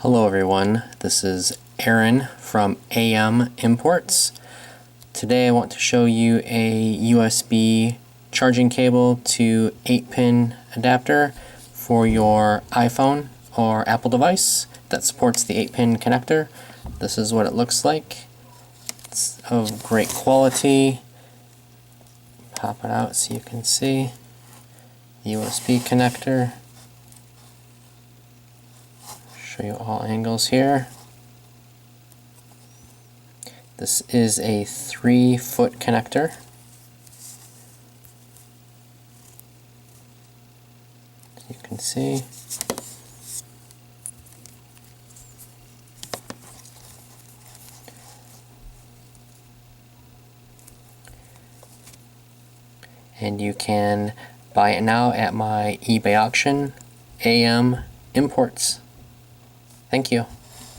Hello everyone, this is Aaron from AM Imports. Today I want to show you a USB charging cable to 8-pin adapter for your iPhone or Apple device that supports the 8-pin connector. This is what it looks like. It's of great quality. Pop it out so you can see the USB connector. Show you all angles here. This is a 3-foot connector. You can see. And you can buy it now at my eBay auction, AM Imports. Thank you.